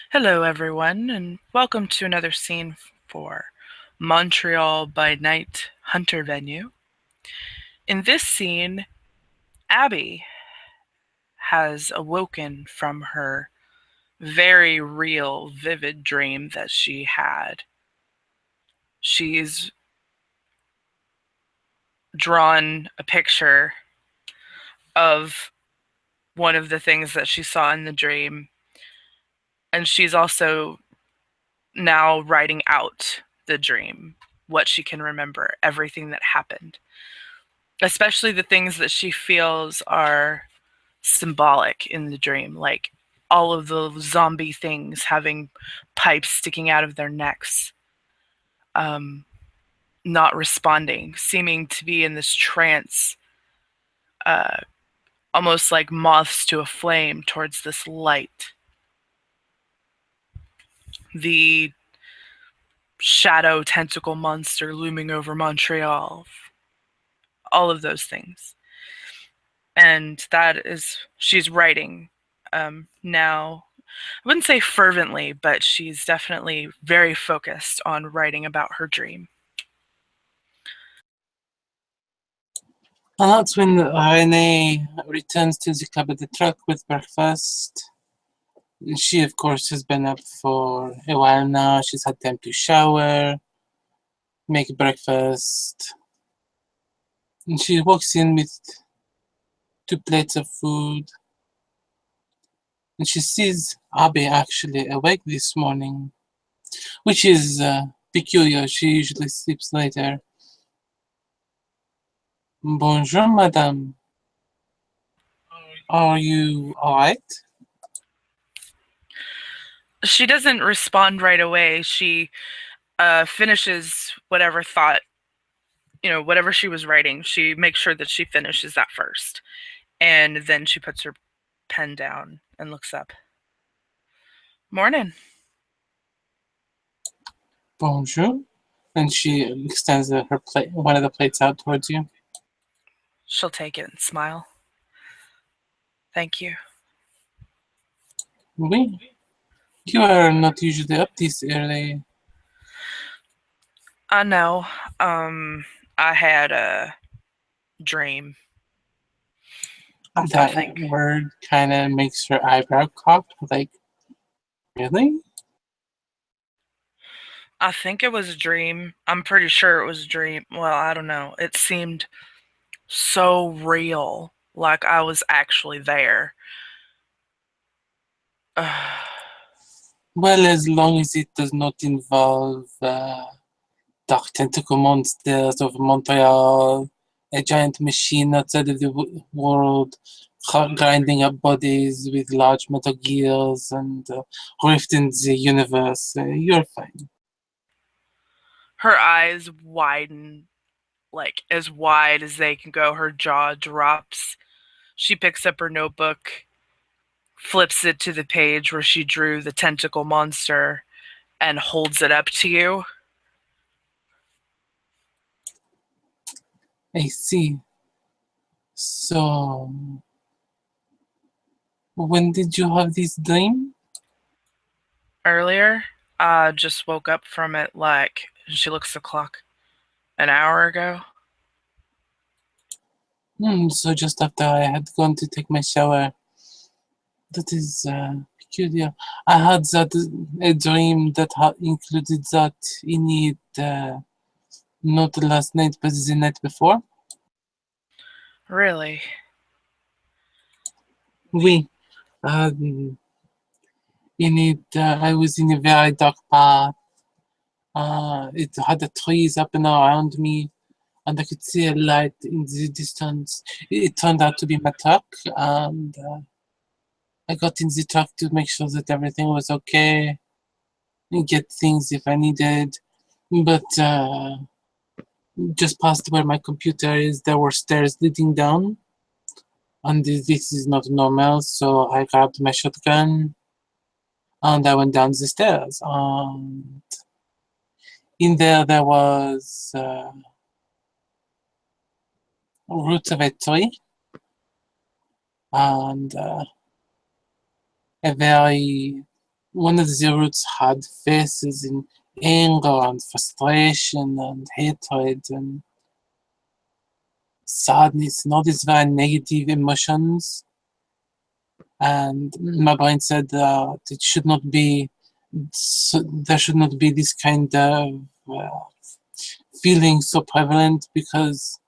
Hello, everyone, and welcome to another scene for Montreal by Night Hunter Venue. In this scene, Abby has awoken from her very real, vivid dream that she had. She's drawn a picture of one of the things that she saw in the dream, and she's also now writing out the dream, what she can remember, everything that happened, especially the things that she feels are symbolic in the dream, like all of the zombie things having pipes sticking out of their necks, um, not responding, seeming to be in this trance, uh, almost like moths to a flame towards this light. The shadow tentacle monster looming over Montreal, all of those things. And that is, she's writing now. I wouldn't say fervently, but she's definitely very focused on writing about her dream. And that's when Renee returns to the cab of the truck with breakfast. She, of course, has been up for a while now. She's had time to shower, make breakfast. And she walks in with 2 plates of food. And she sees Abby actually awake this morning, which is peculiar. She usually sleeps later. Bonjour, madame. Are you alright? She doesn't respond right away. She finishes whatever thought, whatever she was writing. She makes sure that she finishes that first. And then she puts her pen down and looks up. Morning. Bonjour. And she extends her plate, one of the plates out towards you. She'll take it and smile. Thank you. Oui. You are not usually up this early. I know. I had a dream. That word kind of makes her eyebrow cock. Like, really? I think it was a dream. I'm pretty sure it was a dream. Well, I don't know. It seemed so real, like I was actually there. Well, as long as it does not involve dark tentacle monsters of Montreal, a giant machine outside of the world, grinding up bodies with large metal gears and rift in the universe, you're fine. Her eyes widen, like as wide as they can go. Her jaw drops. She picks up her notebook, flips it to the page where she drew the tentacle monster, and holds it up to you. I see. So, when did you have this dream? Earlier, I just woke up from it, like, she looks at the clock, an hour ago. So just after I had gone to take my shower. That is peculiar. I had a dream that included that in it, not last night, but the night before. Really? We, in it, I was in a very dark path. It had the trees up and around me, and I could see a light in the distance. It turned out to be my truck, and I got in the truck to make sure that everything was okay and get things if I needed. But just past where my computer is, there were stairs leading down. And this is not normal, so I grabbed my shotgun and I went down the stairs. And in there was roots of a tree and a very one of the roots had faces in anger and frustration and hatred and sadness and all these very negative emotions. And my brain said that it should not be, there should not be this kind of feeling so prevalent because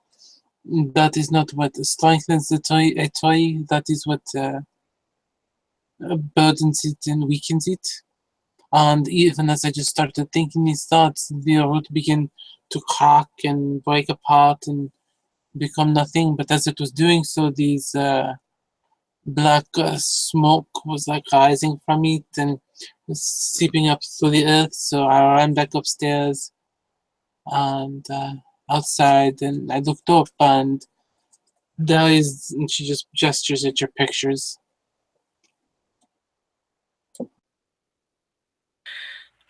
that is not what strengthens a tree, that is what burdens it and weakens it. And even as I just started thinking these thoughts, the root began to crack and break apart and become nothing. But as it was doing so, these black smoke was like rising from it and seeping up through the earth. So I ran back upstairs and outside, and I looked up, and there is, and she just gestures at your pictures.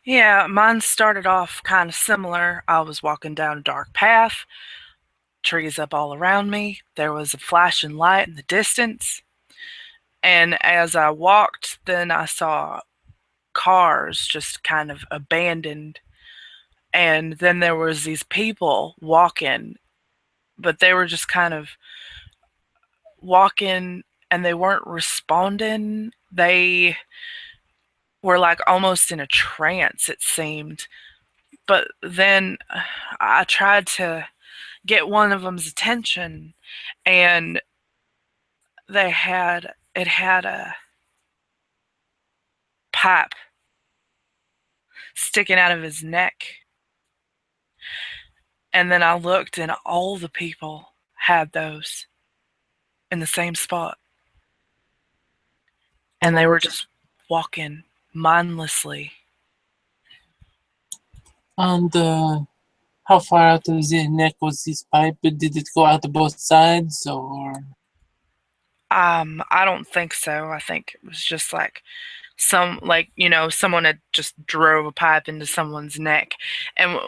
Yeah, mine started off kind of similar. I was walking down a dark path, trees up all around me. There was a flashing light in the distance. And as I walked, then I saw cars just kind of abandoned. And then there was these people walking, but they were just kind of walking and they weren't responding. They were like almost in a trance, it seemed. But then I tried to get one of them's attention, and it had a pipe sticking out of his neck. And then I looked, and all the people had those in the same spot. And they were just walking mindlessly. And how far out of the neck was this pipe? Did it go out to both sides, or? I don't think so. I think it was just like someone had just drove a pipe into someone's neck. And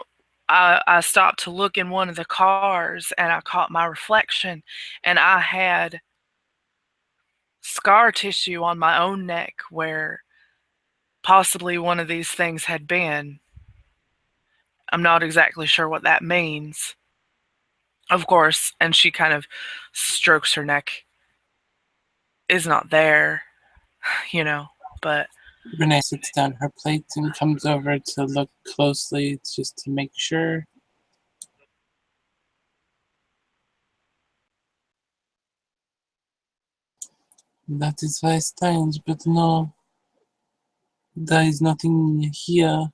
I stopped to look in one of the cars, and I caught my reflection, and I had scar tissue on my own neck where possibly one of these things had been. I'm not exactly sure what that means. Of course, and she kind of strokes her neck. Is not there, you know, but Renee sits down her plate and comes over to look closely just to make sure. That is very strange, but no, there is nothing here.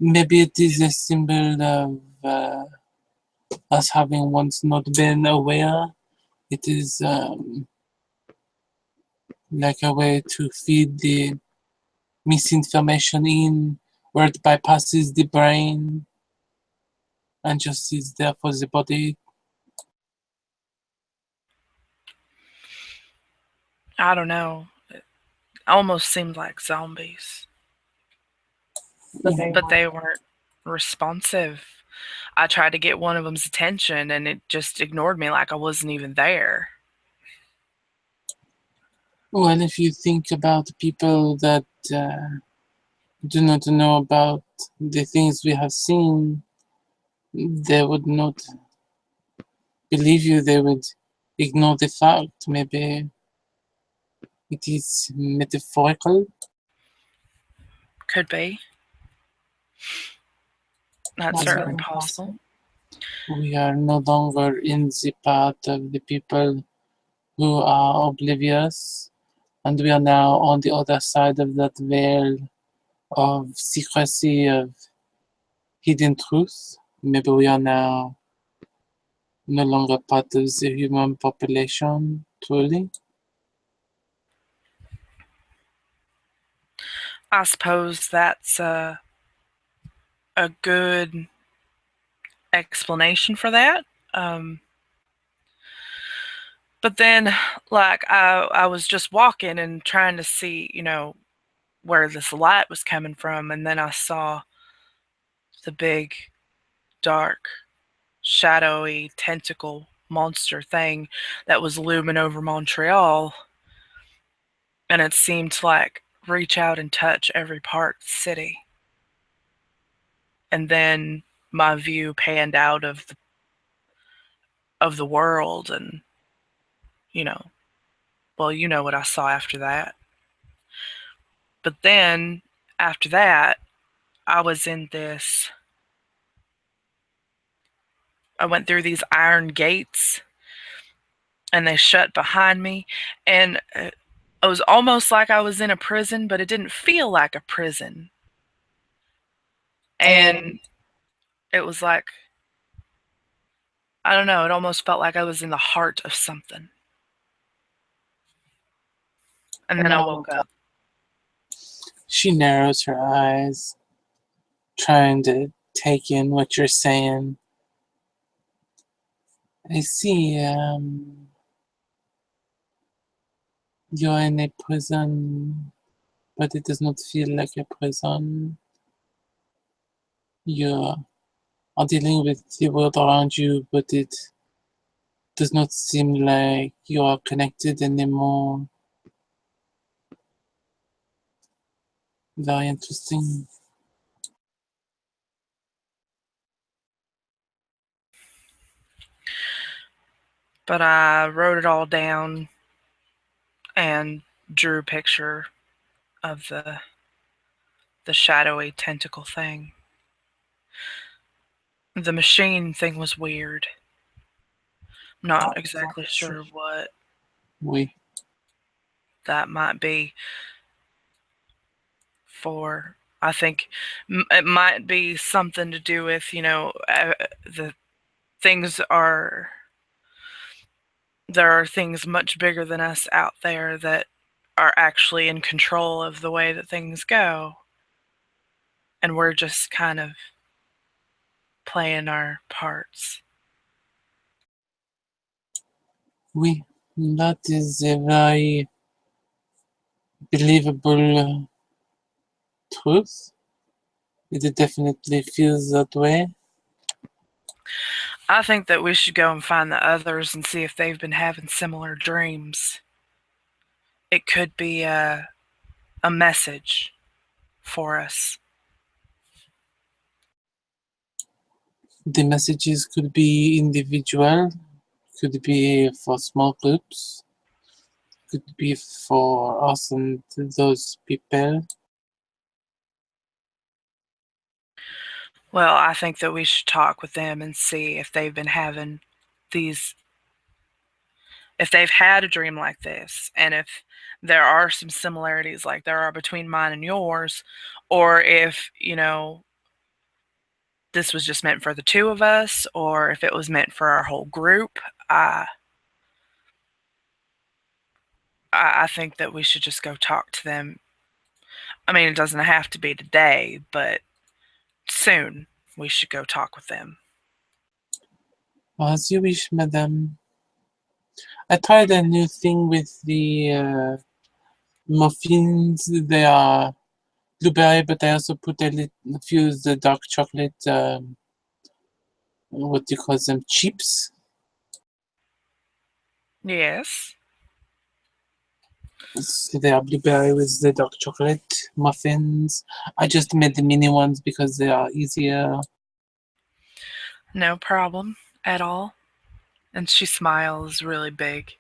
Maybe it is a symbol of us having once not been aware. It is like a way to feed the misinformation in, where it bypasses the brain and just is there for the body. I don't know. It almost seemed like zombies, but they weren't responsive. I tried to get one of them's attention, and it just ignored me like I wasn't even there. Well, if you think about people that do not know about the things we have seen, they would not believe you, they would ignore the fact. Maybe it is metaphorical. Could be. That's certainly possible. We are no longer in the part of the people who are oblivious, and we are now on the other side of that veil of secrecy, of hidden truth. Maybe we are now no longer part of the human population, truly. I suppose that's a good explanation for that. But then, like, I was just walking and trying to see, where this light was coming from, and then I saw the big, dark, shadowy tentacle monster thing that was looming over Montreal, and it seemed like reach out and touch every part of the city. And then my view panned out of the world, and you know, well, you know what I saw after that. But then after that, I was in this I went through these iron gates and they shut behind me, and it was almost like I was in a prison, but it didn't feel like a prison. And And it was like, I don't know, it almost felt like I was in the heart of something. And then I now woke up. she narrows her eyes, trying to take in what you're saying. I see, you're in a prison, but it does not feel like a prison. You are dealing with the world around you, but it does not seem like you are connected anymore. Very interesting. But I wrote it all down and drew a picture of the shadowy tentacle thing. The machine thing was weird. I'm not exactly sure what We that might be for. I think it might be something to do with, the things are there are things much bigger than us out there that are actually in control of the way that things go, and we're just kind of playing our parts. we that is a very believable truth. It definitely feels that way. I think that we should go and find the others and see if they've been having similar dreams. It could be a message for us. The messages could be individual, could be for small groups, could be for us and those people. Well, I think that we should talk with them and see if they've been having these, if they've had a dream like this, and if there are some similarities like there are between mine and yours, or if, this was just meant for the two of us, or if it was meant for our whole group. I think that we should just go talk to them. I mean, it doesn't have to be today, but soon we should go talk with them. As you wish, madam. I tried a new thing with the muffins. They are blueberry, but I also put a few of the dark chocolate, what do you call them, chips. Yes. So they are blueberry with the dark chocolate muffins. I just made the mini ones because they are easier. No problem at all. And she smiles really big.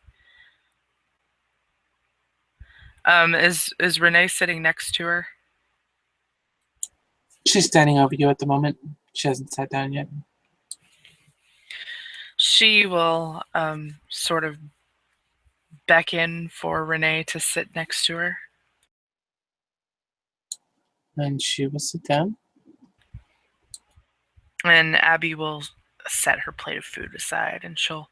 Is Renee sitting next to her? She's standing over you at the moment. She hasn't sat down yet. She will sort of beckon for Renee to sit next to her. And she will sit down. And Abby will set her plate of food aside, and she'll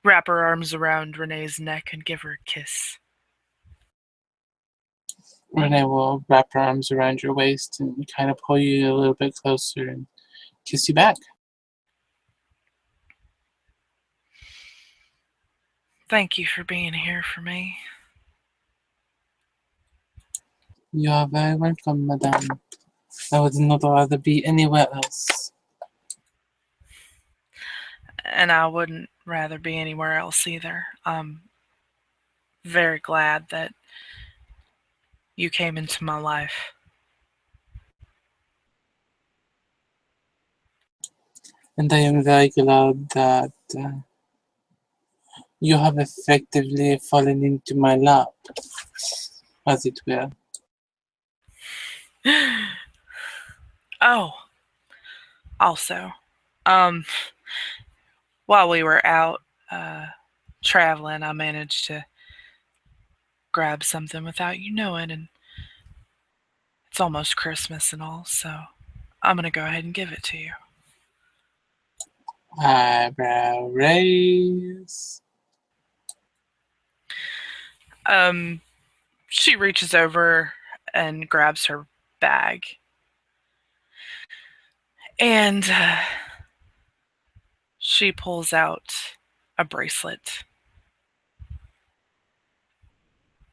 wrap her arms around Renee's neck and give her a kiss. Renee will wrap her arms around your waist and kind of pull you a little bit closer and kiss you back. Thank you for being here for me. You are very welcome, madame. I would not rather be anywhere else. And I wouldn't rather be anywhere else either. I'm very glad that You came into my life. And I am very glad that you have effectively fallen into my lap, as it were. Oh, also, um, while we were out traveling, I managed to grab something without you knowing, and it's almost Christmas and all, so I'm gonna go ahead and give it to you. Eyebrow raise. Um, she reaches over and grabs her bag, and she pulls out a bracelet,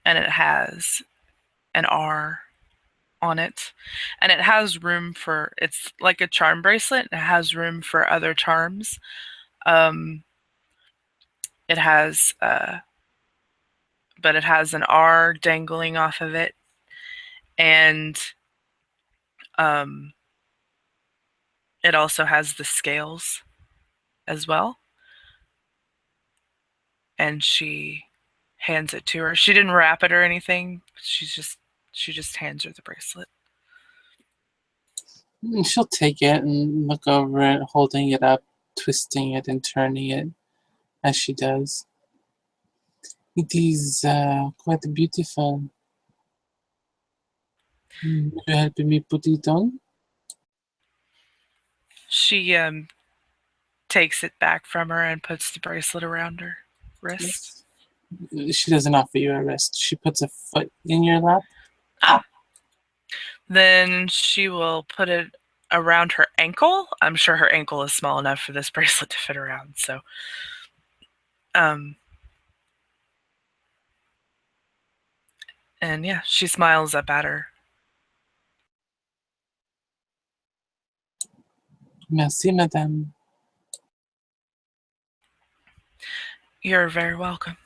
and it has an R on it, and it has room for, it's like a charm bracelet. It has room for other charms. Um, it has, but it has an R dangling off of it, and um, it also has the scales as well. And she hands it to her. She didn't wrap it or anything. She just hands her the bracelet. She'll take it and look over it, holding it up, twisting it and turning it as she does. It is quite beautiful. Will you help me put it on? She takes it back from her and puts the bracelet around her wrist. Yes. She doesn't offer you a rest. She puts a foot in your lap. Ah, then she will put it around her ankle. I'm sure her ankle is small enough for this bracelet to fit around. So, um, and yeah, she smiles up at her. Merci, madame. You're very welcome.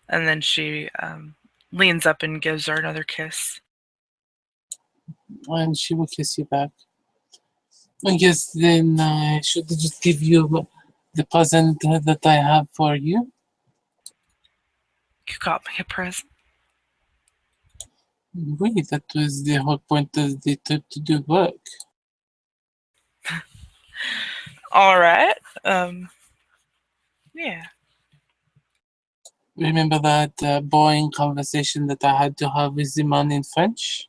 And then she leans up and gives her another kiss. And she will kiss you back. I guess then I should just give you the present that I have for you. You got me a present. Wait, that was the whole point of the trip to do work. All right. Yeah. Remember that boring conversation that I had to have with the man in French?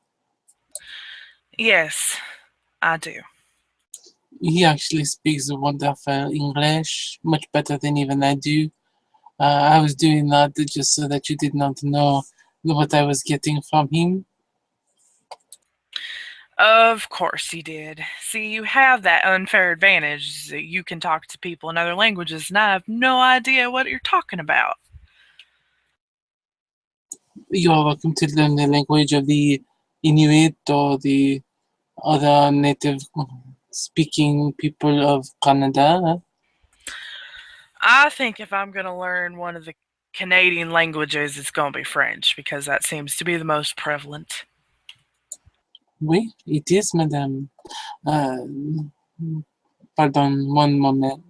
Yes, I do. He actually speaks wonderful English, much better than even I do. I was doing that just so that you did not know what I was getting from him. Of course you did. See, you have that unfair advantage that you can talk to people in other languages, and I have no idea what you're talking about. You are welcome to learn the language of the Inuit or the other native speaking people of Canada. I think if I'm going to learn one of the Canadian languages, it's going to be French, because that seems to be the most prevalent. Oui, it is, madame. Pardon, one moment.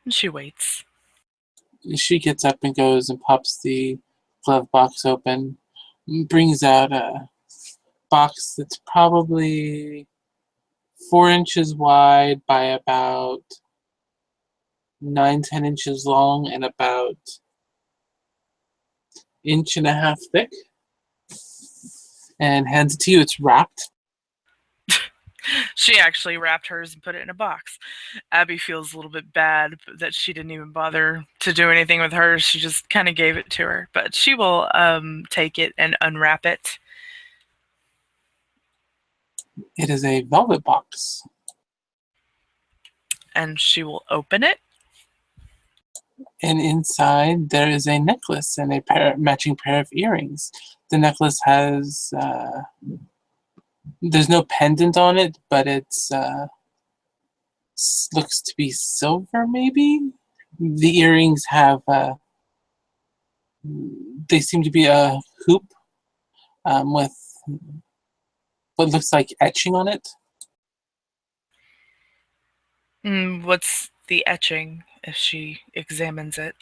And she waits. She gets up and goes and pops the glove box open, brings out a box that's probably 4 inches wide by about 9-10 inches long and about inch and a half thick, and hands it to you. It's wrapped. She actually wrapped hers and put it in a box. Abby feels a little bit bad that she didn't even bother to do anything with hers. She just kind of gave it to her. But she will take it and unwrap it. It is a velvet box. And she will open it. And inside there is a necklace and a matching pair of earrings. The necklace has there's no pendant on it, but it's looks to be silver, maybe. The earrings have They seem to be a hoop with what looks like etching on it. What's the etching if she examines it?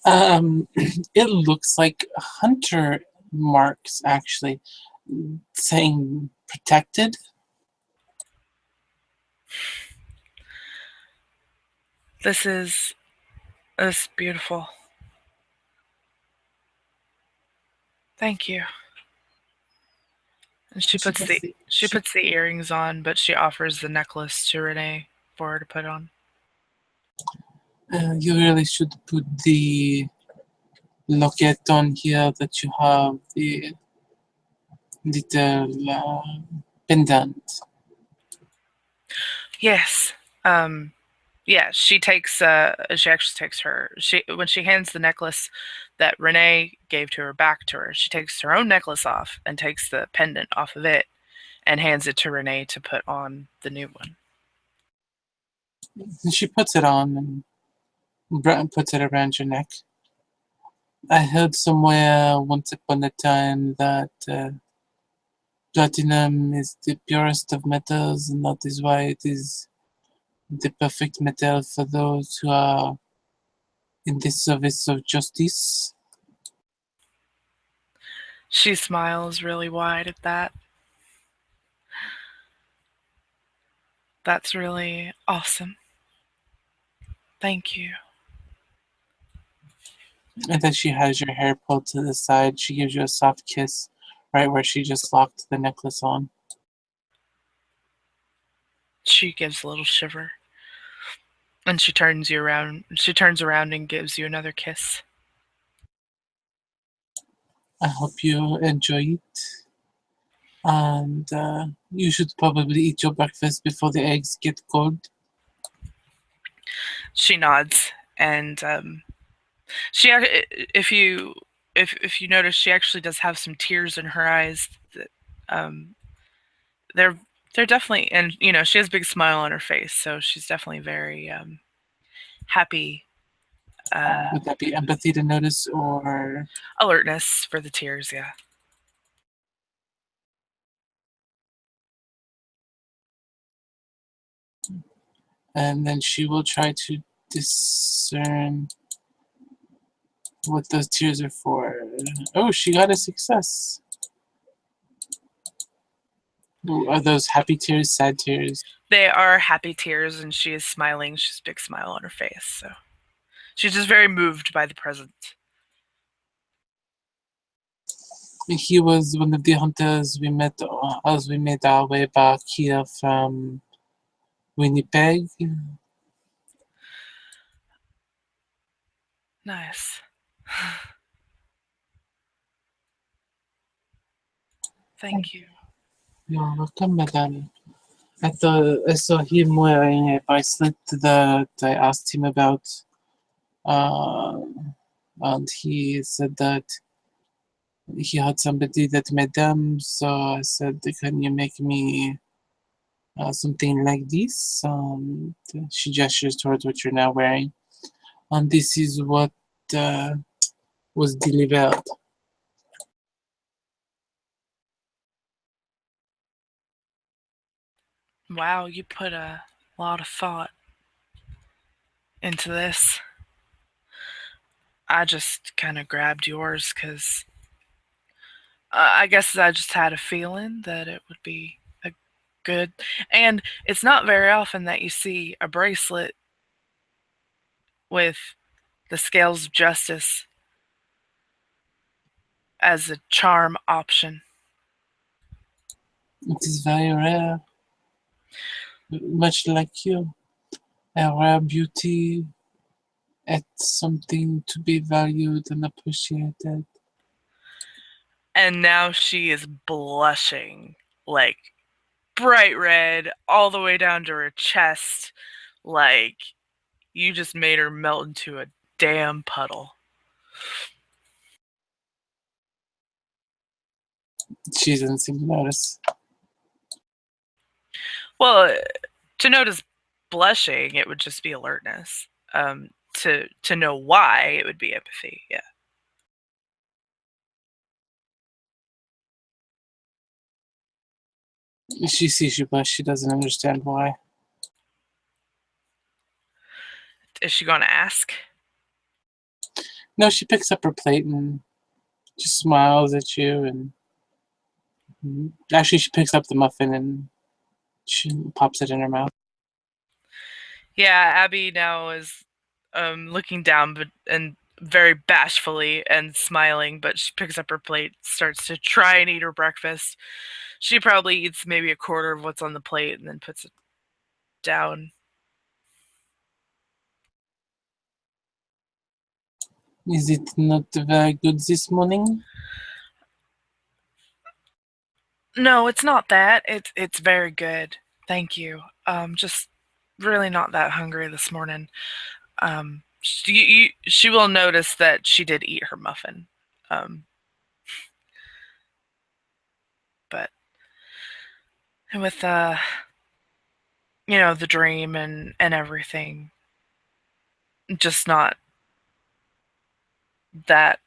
It looks like hunter marks, actually, saying protected. This is beautiful. Thank you. And she puts the earrings on, but she offers the necklace to Renee for her to put on. You really should put the locket on here that you have the little pendant. Yes. Yeah, she actually takes her she when she hands the necklace that Renee gave to her back to her, she takes her own necklace off and takes the pendant off of it and hands it to Renee to put on the new one. And she puts it on and puts it around your neck. I heard somewhere once upon a time that platinum is the purest of metals, and that is why it is the perfect metal for those who are in the service of justice. She smiles really wide at that. That's really awesome. Thank you. And then she has your hair pulled to the side. She gives you a soft kiss right where she just locked the necklace on. She gives a little shiver. And she turns you around. She turns around and gives you another kiss. I hope you enjoy it. And you should probably eat your breakfast before the eggs get cold. She nods, and she if you notice, she actually does have some tears in her eyes. That um, they're they're definitely, and she has a big smile on her face, so she's definitely very happy. Would that be empathy to notice, or Alertness for the tears, yeah. and then she will try to discern what those tears are for. Oh, she got a success. Ooh, are those happy tears, sad tears? They are happy tears, and she is smiling. She has a big smile on her face, so she's just very moved by the present. He was one of the hunters we met as we made our way back here from Winnipeg. Nice. Thank you. You're welcome, madam. I saw him wearing a bracelet that I asked him about, uh, and he said that he had somebody that made them. So I said, "Can you make me something like this?" She gestures towards what you're now wearing, and this is what uh, was delivered. Wow, you put a lot of thought into this. I just kind of grabbed yours because I guess I just had a feeling that it would be a good. And it's not very often that you see a bracelet with the scales of justice as a charm option. It is very rare, much like you, a rare beauty. It's something to be valued and appreciated. And now she is blushing, like bright red, all the way down to her chest, like you just made her melt into a damn puddle. She doesn't seem to notice. Well, to notice blushing, it would just be alertness. to know why, it would be empathy. Yeah. She sees you, but she doesn't understand why. Is she going to ask? No, she picks up her plate and just smiles at you. And actually, she picks up the muffin and she pops it in her mouth. Yeah, Abby now is looking down and very bashfully and smiling, but she picks up her plate, starts to try and eat her breakfast. She probably eats maybe a quarter of what's on the plate and then puts it down. Is it not very good this morning? No, it's not that. It's very good. Thank you. Just really not that hungry this morning. She will notice that she did eat her muffin. Um, but with the dream and everything, just not that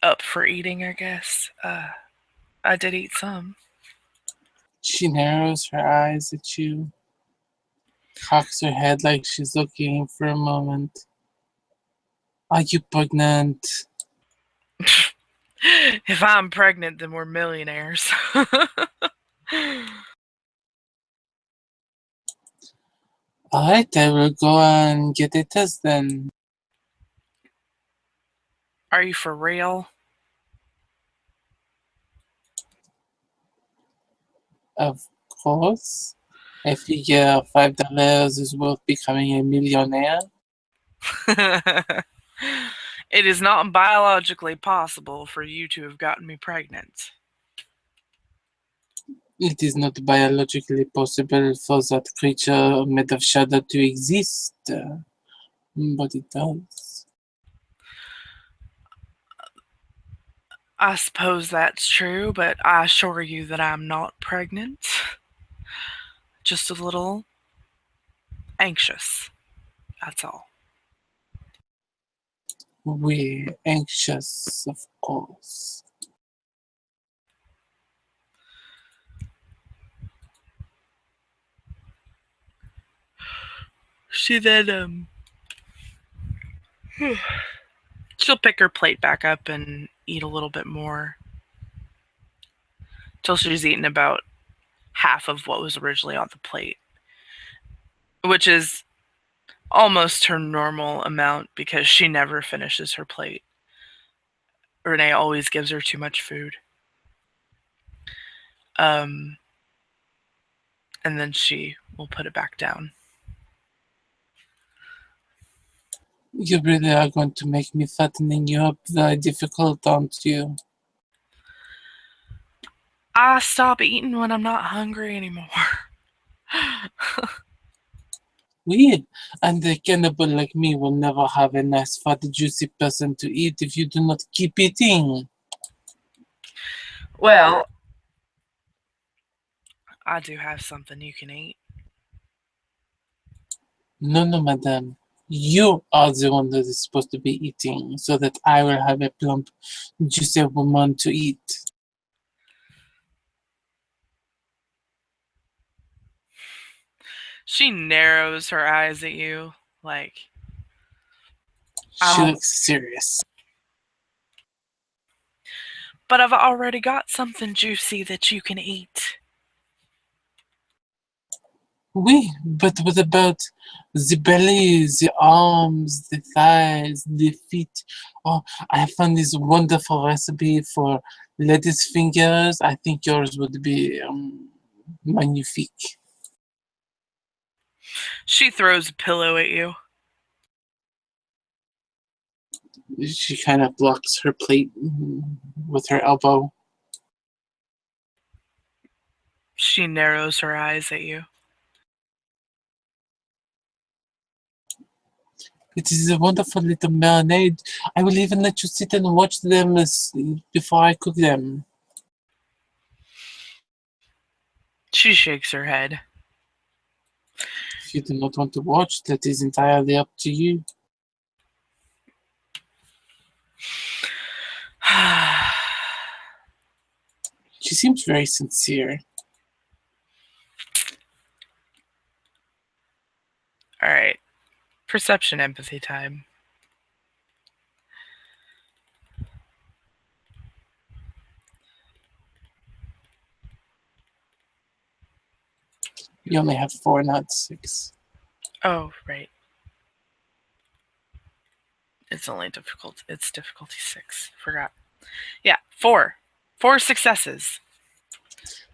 up for eating, I guess. I did eat some. She narrows her eyes at you, cocks her head like she's looking for a moment. Are you pregnant? If I'm pregnant, then we're millionaires. Alright, I will go and get a test then. Are you for real? Of course. I figure $5 is worth becoming a millionaire. It is not biologically possible for you to have gotten me pregnant. It is not biologically possible for that creature made of shadow to exist, but it does. I suppose that's true, but I assure you that I'm not pregnant. Just a little anxious. That's all. We're anxious, of course. She then she'll pick her plate back up and eat a little bit more till she's eaten about half of what was originally on the plate, which is almost her normal amount because she never finishes her plate. Renee always gives her too much food. Um, and then she will put it back down. You really are going to make me fattening you up very difficult, aren't you? I stop eating when I'm not hungry anymore. We and a cannibal like me will never have a nice, fat, juicy person to eat if you do not keep eating. Well, I do have something you can eat. No, no, madam. You are the one that is supposed to be eating, so that I will have a plump, juicy woman to eat. She narrows her eyes at you like, I She don't. looks serious. But I've already got something juicy that you can eat. Oui, but what about the belly, the arms, the thighs, the feet? Oh, I found this wonderful recipe for lettuce fingers. I think yours would be magnifique. She throws a pillow at you. She kind of blocks her plate with her elbow. She narrows her eyes at you. It is a wonderful little marinade. I will even let you sit and watch them before I cook them. She shakes her head. If you do not want to watch, that is entirely up to you. She seems very sincere. All right. Perception empathy time. You only have 4, not 6. Oh, right. It's only difficult. It's difficulty 6. Forgot. Yeah, 4. 4 successes.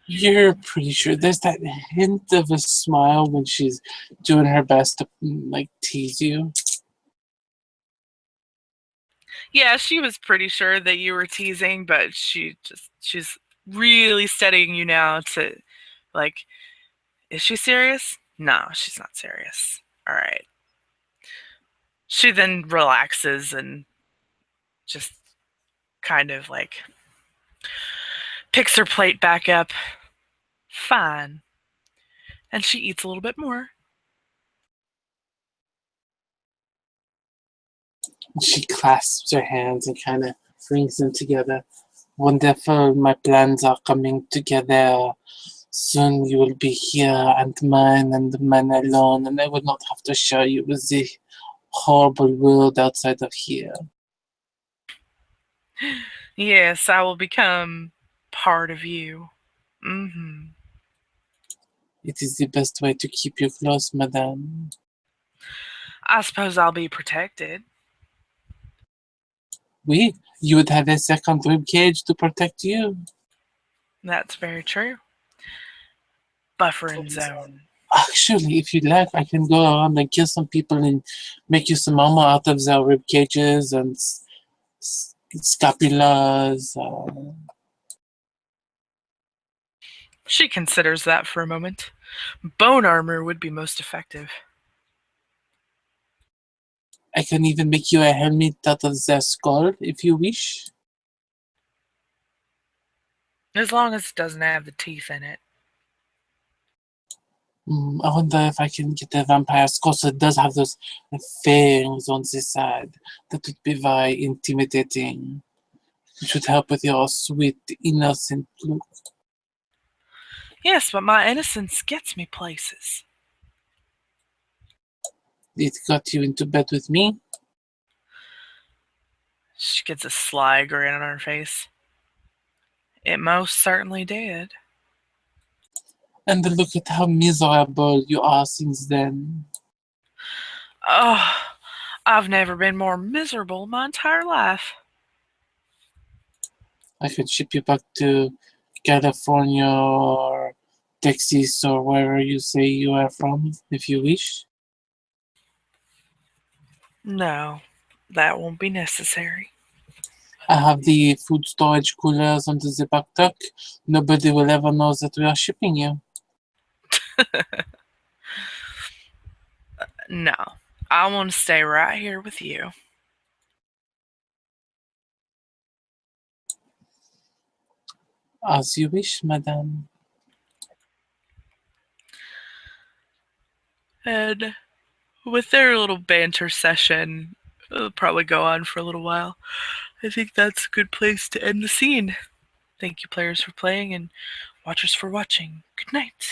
You're pretty sure there's that hint of a smile when she's doing her best to like tease you. Yeah, she was pretty sure that you were teasing, but she's really studying you now to like, is she serious? No, she's not serious. All right. She then relaxes and just kind of like picks her plate back up. Fine. And she eats a little bit more. She clasps her hands and kind of brings them together. Wonderful, my plans are coming together. Soon you will be here and mine alone, and I will not have to share you with the horrible world outside of here. Yes, I will become part of you. Mm-hmm. It is the best way to keep you close, madame. I suppose I'll be protected. Oui, you would have a second rib cage to protect you. That's very true. Buffering zone. Actually, if you'd like, I can go around and kill some people and make you some armor out of their rib cages and scapulas. She considers that for a moment. Bone armor would be most effective. I can even make you a helmet out of their skull if you wish. As long as it doesn't have the teeth in it. I wonder if I can get a vampire skull so it does have those fangs on the side. That would be very intimidating. It would help with your sweet, innocent look. Yes, but my innocence gets me places. It got you into bed with me. She gets a sly grin on her face. It most certainly did. And look at how miserable you are since then. Oh, I've never been more miserable in my entire life. I could ship you back to California or Texas or wherever you say you are from, if you wish. No, that won't be necessary. I have the food storage coolers under the back truck. Nobody will ever know that we are shipping you. No, I want to stay right here with you. As you wish, madame. And with their little banter session, it'll probably go on for a little while. I think that's a good place to end the scene. Thank you, players, for playing, and watchers for watching. Good night.